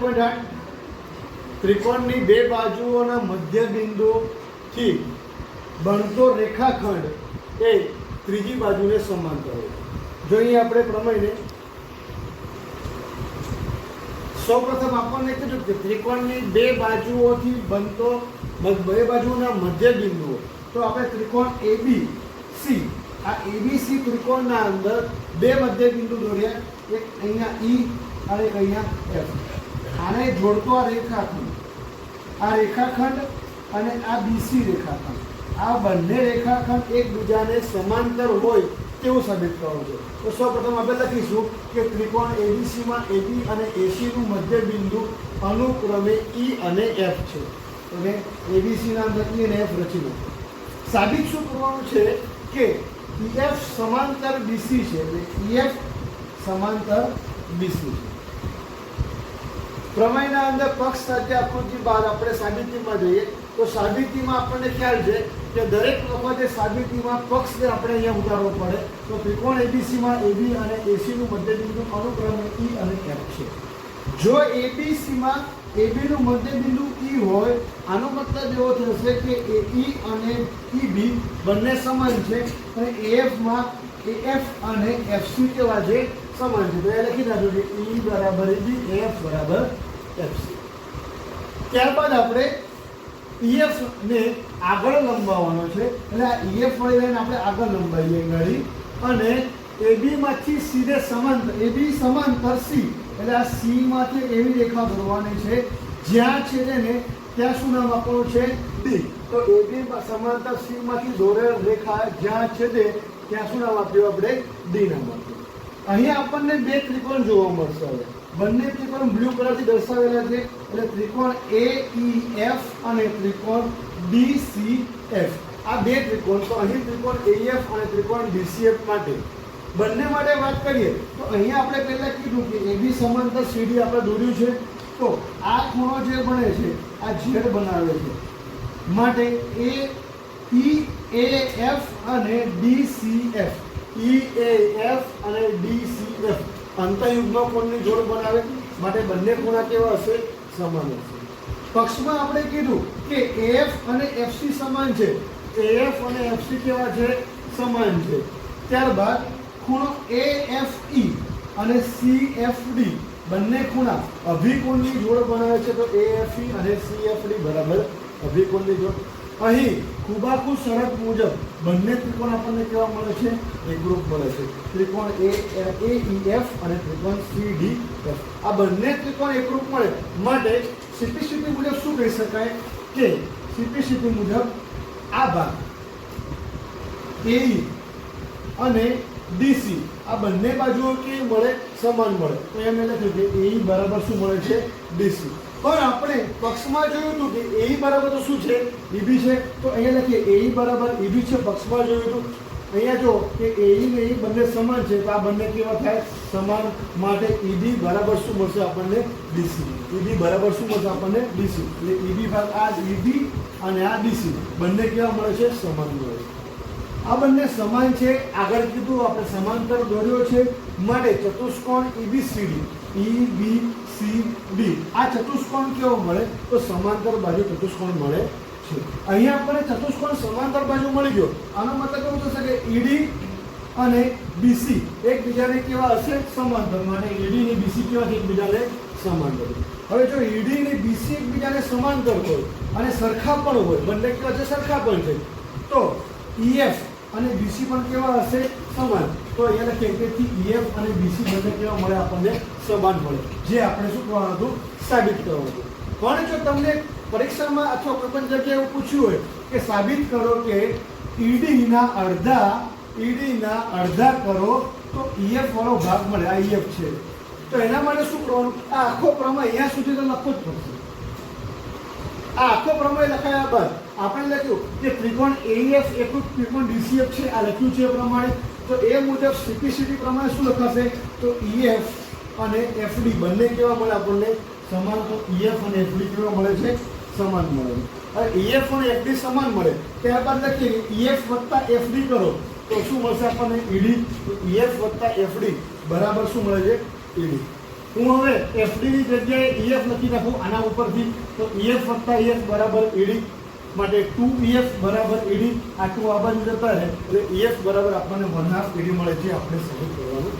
8.8 ત્રિકોણની બે બાજુઓના મધ્ય બિંદુથી બનતો રેખાખંડ એ ત્રીજી બાજુને સમાંતર હોય. જો અહીં આપણે પ્રમેયને સૌપ્રથમ આપણને કીધું કે ત્રિકોણની બે બાજુઓથી બનતો બે બાજુના મધ્ય બિંદુઓ, તો આપણે ત્રિકોણ ABC, આ ABC ત્રિકોણના અંદર બે મધ્ય બિંદુ દોર્યા, એક અહીંયા E અને અહીંયા F. આને જોડતો આ રેખાખંડ અને આ BC રેખાખંડ, આ બંને રેખાખંડ એકબીજાને સમાંતર હોય તેવું સાબિત કરવું છે. તો સૌપ્રથમ આપણે લખીશું કે ત્રિકોણ ABC માં AB અને AC નું મધ્ય બિંદુ અનુક્રમે E અને F છે. તો મેં ABC ના અંદર E અને F રચી નાખ્યું. સાબિત શું કરવાનું છે કે EF સમાંતર BC છે, એટલે EF સમાંતર BC છે. પ્રમેયના અંદર પક્ષ સાથે આકૃતિ બહાર આપણે સાબિતીમાં જઈએ તો સાબિતીમાં આપણને ખ્યાલ છે કે દરેક વખતે સાબિતીમાં પક્ષને આપણે અહીંયા ઉતારવો પડે. તો ત્રિકોણ ABC માં AB અને AC નું મધ્યબિંદુ અનુક્રમે E અને F છે. જો ABC માં AB નું મધ્યબિંદુ E હોય, આનો મતલબ એવો થશે કે AE અને EB બંને સમાન છે અને AF માં AF અને FC કેવા છે? સમાન છે. તો એ લખી નાખો કે E બરાબર EB, AF બરાબર FC. ત્યારબાદ આપણે EF ને આગળ લંબાવવાનો છે, એટલે આ EF વાળી લાઈન આપણે આગળ લંબાવીએ ગાડી, અને AB માંથી સીધે સમાંતર, AB સમાંતર C, એટલે આ C માંથી એવી રેખા દોરવાની છે જ્યાં છેદે ને ત્યાં શું નામ આપવાનું છે? D. તો AB સમાંતર C માંથી દોરેલ રેખા જ્યાં છેદે ત્યાં શું નામ આપ્યું આપણે? D નામ આપ્યું. અહીંયા આપણને બે ત્રિકોણ જોવા મળશે. હવે બંને ત્રિકોણ બ્લુ કલરથી દર્શાવેલા છે, એટલે ત્રિકોણ AEF અને ત્રિકોણ DCF. આ બે ત્રિકોણ. તો અહીં ત્રિકોણ AEF અને ત્રિકોણ DCF માટે બંને માટે વાત કરીએ તો અહીંયા આપણે પહેલા કીધું કે AB સમાંતર CD આપણે દોર્યું છે, તો આ ખૂણો જે બને છે આ Z બનાવે છે, માટે EAF અને DCF, EAF અને DCF અંતઃયુગ્મ કોણની જોડ બનાવે, માટે બંને ખૂણા કેવા હશે? સમાન હશે. પક્ષમાં આપણે કીધું કે AF અને FC સમાન છે, AF અને FC કેવા છે? સમાન છે. ત્યારબાદ ખૂણો AFE અને CFD બંને ખૂણા અભિકોણની જોડ બનાવે છે, તો AFE અને CFD બરાબર અભિકોણની જોડ. અહીં ખૂબાખૂબ શરત મુજબ બંને ત્રિકોણ આપણને કેવા મળે છે? એકરૂપ મળે છે. ત્રિકોણ AEF અને ત્રિકોણ CDF, આ બંને ત્રિકોણ એકરૂપ મળે માટે સીપી મુજબ શું કહી શકાય કે સીપી મુજબ આ ભાગ AE અને DC આ બંને બાજુઓ કેવી મળે? સમાન મળે. તો એમ લખ્યું કે AE બરાબર શું મળે છે? DC. પણ આપણે પક્ષમાં જોયું હતું કે AE બરાબર તો શું છે? EB છે. તો અહીંયા લખીએ AE બરાબર EB છે. પક્ષમાં જોયું હતું. અહીંયા જો કે AE ને EE બંને સમાન છે, તો આ બંને કેવા થાય? સમાન. માટે EB બરાબર શું મળશે આપણને? DC. EB બરાબર શું મળશે આપણને? DC. એટલે EB ભાગ આ EB અને આ DC બંને કેવા મળે છે? સમાન મળે છે. આ બંને સમાન છે. આગળ કીધું આપણે સમાંતર દોર્યો છે, માટે ચતુષ્કોણ EBCD, EBCD આ ચતુષ્કોણ કેવો મળે? તો સમાંતર બાજુ ચતુષ્કોણ મળે છે. અહીંયા આપણને ચતુષ્કોણ સમાંતર બાજુ મળી ગયો. આનો મતલબ એવું થશે કે ED અને BC એકબીજાને કેવા હશે? સમાંતર. માટે ED અને BC કેવા છે? એકબીજાને સમાંતર. હવે જો ED અને BC એકબીજાને સમાંતર હોય અને સરખા પણ હોય, બંને કેવા છે? સરખા પણ છે, તો EF અને BC પણ કેવા હશે? સમાન. તો અહીંયા લખીએ કે EF અને BC બંને કેવા મળે? આપણને સમાન મળે, જે આપણે શું કરવાનું હતું? સાબિત કરવાનું હતું. પણ જો તમને પરીક્ષામાં અથવા કોઈ પણ જગ્યાએ એવું પૂછ્યું હોય કે સાબિત કરો કે ED ના અડધા કરો તો EF વાળો ભાગ મળે, આ EF છે, તો એના માટે શું કરવાનું? આ આખો પ્રમેય અહીંયા સુધી તો લખવો જ પડશે. આ આખો પ્રમેય લખાયા બાદ આપણે લખ્યું કે ત્રિકોણ AEF એકરૂપ ત્રિકોણ DCF છે, આ લખ્યું છે એ પ્રમાણે. તો એ મુજબ સીપી પ્રમાણે શું લખાશે? તો EF અને FD બંને કેવા મળે આપણને? સમાન. તો EF અને FD કેવા મળે છે? સમાન મળે છે. હવે EF અને FD સમાન મળે, ત્યારબાદ લખીએ EF વત્તા FD કરો તો શું મળશે આપણને? ED. EF વત્તા FD બરાબર શું મળે છે? ED. હું હવે એફડી ની જગ્યાએ EF લખી નાખું આના ઉપરથી, તો EF વત્તા EF બરાબર ED માટે 2EF બરાબર ED, આ 2 આ બાજુ જતા રહે એટલે EF બરાબર આપણને 1/2 ED મળે, જે આપણે સહી કરવાનું